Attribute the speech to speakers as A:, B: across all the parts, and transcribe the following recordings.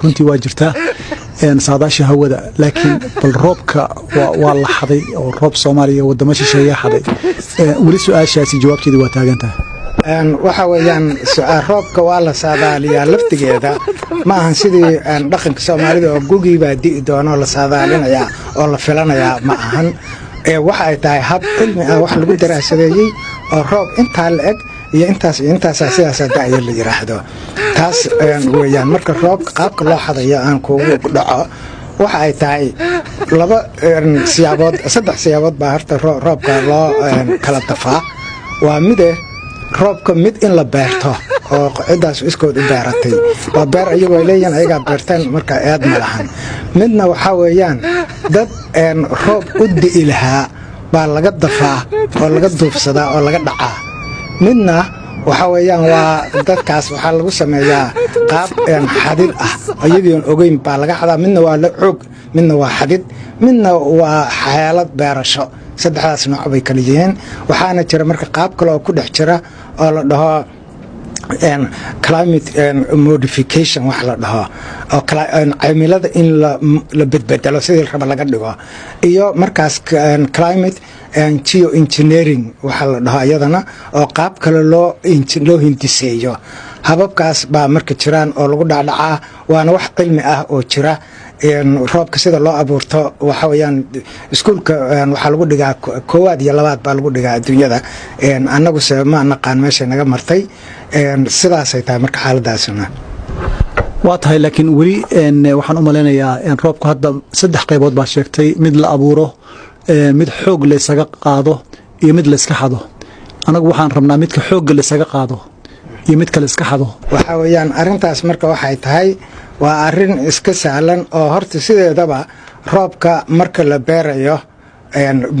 A: runtii waa jirtaa saadaasha hawada laakiin bal roobka waa la xaday oo roob Soomaaliya wadamo shisheeye xaday wali su'aashaasi jawaabteedu waa taagantahay
B: waxa weeyaan roobka waa la saadaaliyaa laftigeeda ma ahan sidii dhaqanka Soomaalida oo gugi baa dii doono la saadaalinaya oo la filanayaa ma ahan waxa ay tahay hab cilmi ah wax lagu daraasadeeyay oo roob inta la eg iyo intaas sidaas ay la yiraahdo taas weeyaan marka roobka qaabka loo xadayo aan kuugu dhaco waxa ay tahay laba saddex siyaabood baa harta roobka loo kala dafaa waa mid roobka mid in la beerto oo cidaas iskood u beeratay waa beer ayagoo leeyahay ayaga beertaan marka aad ma lahan midna waxa weeyaan dad roob u di'i lahaa baa laga dafaa oo laga duufsadaa oo laga dhacaa midna waxa weeyaan waa dadkaas waxa lagu sameeyaa qaab xadid ah ayagoon ogeyn baa laga xadaa midna waa la xoog midna waa xadid midna waa xaalad beerasho saddexdaas nooc bay kala yihiin waxaana jira marka qaab kale oo ku dhex jira oo la dhaho climate modification wax la dhaho oo cimilada in la bedbedelo sidii raba laga dhigo iyo markaas climate geoengineering waxa la dhaho iyadana oo qaab kale loo hindiseeyo hababkaas baa marka jiraan oo lagu dhacdhacaa waana wax cilmi ah oo jira roobka sida loo abuurto waxa weeyaan iskuulka waxa lagu dhigaa koowaad iyo labaad baa lagu dhigaa adduunyada annagu ma naqaan meesha naga martay sidaas ay tahay marka xaaladaasna
A: waa tahay laakiin wali waxaan u maleynayaa roobku hadda saddex qaybood baa sheegtay mid la abuuro mid xoog la isaga qaado iyo mid la iska xado anagu waxaan rabnaa midka xoog la isaga qaado iyo mid kale iska xado
B: waxa weeyaan arintaas marka waxay tahay waa arin iska sahlan oo horta sideedaba roobka marka la beerayo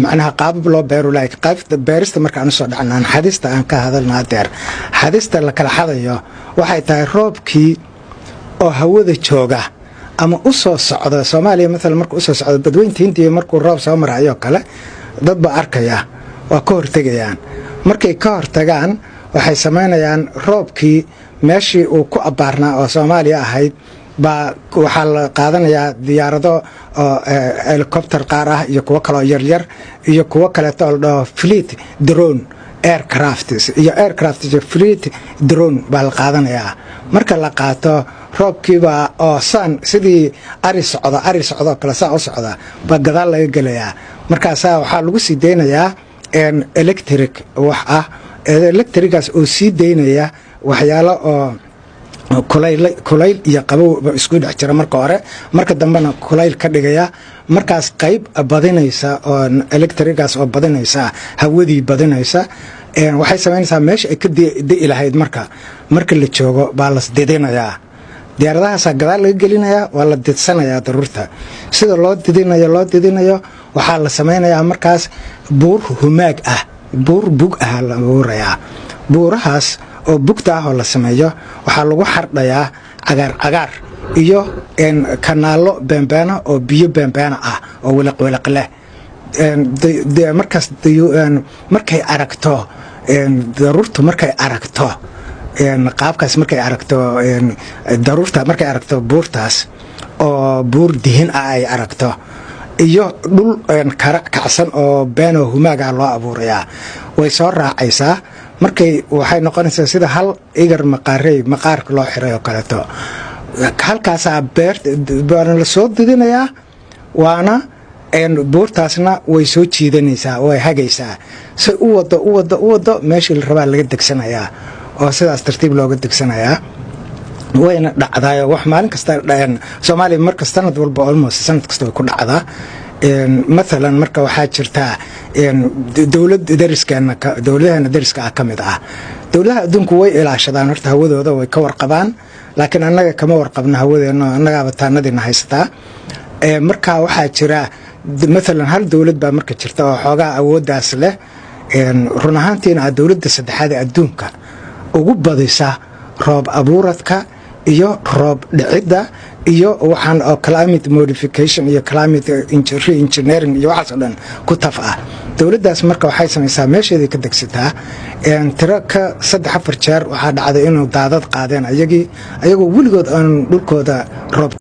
B: macnaha qaab loo beero laakiin qaybta beerista marka aan soo dhacnaan xadista aan ka hadalnaa deer xadista la kala xadayo waxay tahay roobkii oo hawada jooga ama u soo socda Soomaaliya mesela markuu soo socdo badweynta Hindiya markuu roob soo marayo kale dad ba arkaya waa ka hortagayaan markay ka hortagaan waxay sameynayaan roobkii meeshii uu ku abaarnaa oo Soomaaliya ahayd baa waxa la qaadanayaa diyaarado oo helicopter qaar ah iyo kuwa kale yar yar iyo kuwa kale oo fleet drone aircraft iyo fleet drone baa la qaadanayaa marka la qaato roobkiiba oo san sidii ari socdo kala saa u socda ba gadaal laga galayaa markaas waxa lagu sii deynayaa electric wax ah electricaas oo sii deynaya waxyaalo oo kulayl iyo qabow isku dhex jira marka hore marka dambana kulayl ka dhigaya markaas qayb badinaysa oo electricaas oo badinaysa hawadii badinaysa waxay sameynaysaa meesha ay ka dii lahayd marka la joogo baa la didinayaa diyaaradahaas gadaal laga gelinayaa waa la didsanayaa daruurta sida loo didinayo waxaa la sameynayaa markaas buur humaag ah buur bug ah la abuurayaa buurahaas oo bugta ah oo la sameeyo waxaa lagu xardhayaa cagaar iyo kanaalo beenbeena oo biyo beenbeena ah oo wiliq leh markaas markay aragto daruurtu markay aragto qaabkaas markay aragto daruurta markay aragto buurtaas oo buur dihin ah ay aragto iyo dhul kacsan oo beeno humaaga loo abuurayaa way soo raacaysaa markay waxay noqonaysaa sida hal igar maqaarka loo xiray oo kaleeto halkaas beerta la soo didinayaa waana buurtaasna way soo jiidanaysaa way hagaysaa si u wado meeshii la rabaa laga degsanayaa oo sidaas tartiib looga degsanayaa wayna dhacdaa wax maalin kasta Soomaaliya marka sanad walba almost sanad kasta ku dhacdaa مثلا marka waxa jirta dawladaha dariska kamid ah dawladaha adduunku way ilaashadaan horta hawadooda way ka warqabaan laakiin annaga kama warqabna hawadeena annaga bataanadina haystaa marka waxa jira مثلا hal dawlad baa marka jirta oo xoogaa awoodaas leh run ahaantiina dawladda saddexaad ee adduunka ugu badisa roob abuuradka iyo roob dhicidda iyo waxaan oo climate modification iyo climate engineering iyo waxaas oo dhan ku taf ah dawladdaas marka waxay samaysaa meesheedii ka degsataa tiro ka 3-4 jeer waxaa dhacday inuu daadad qaadeen ayagoo weligood aan dhulkooda roob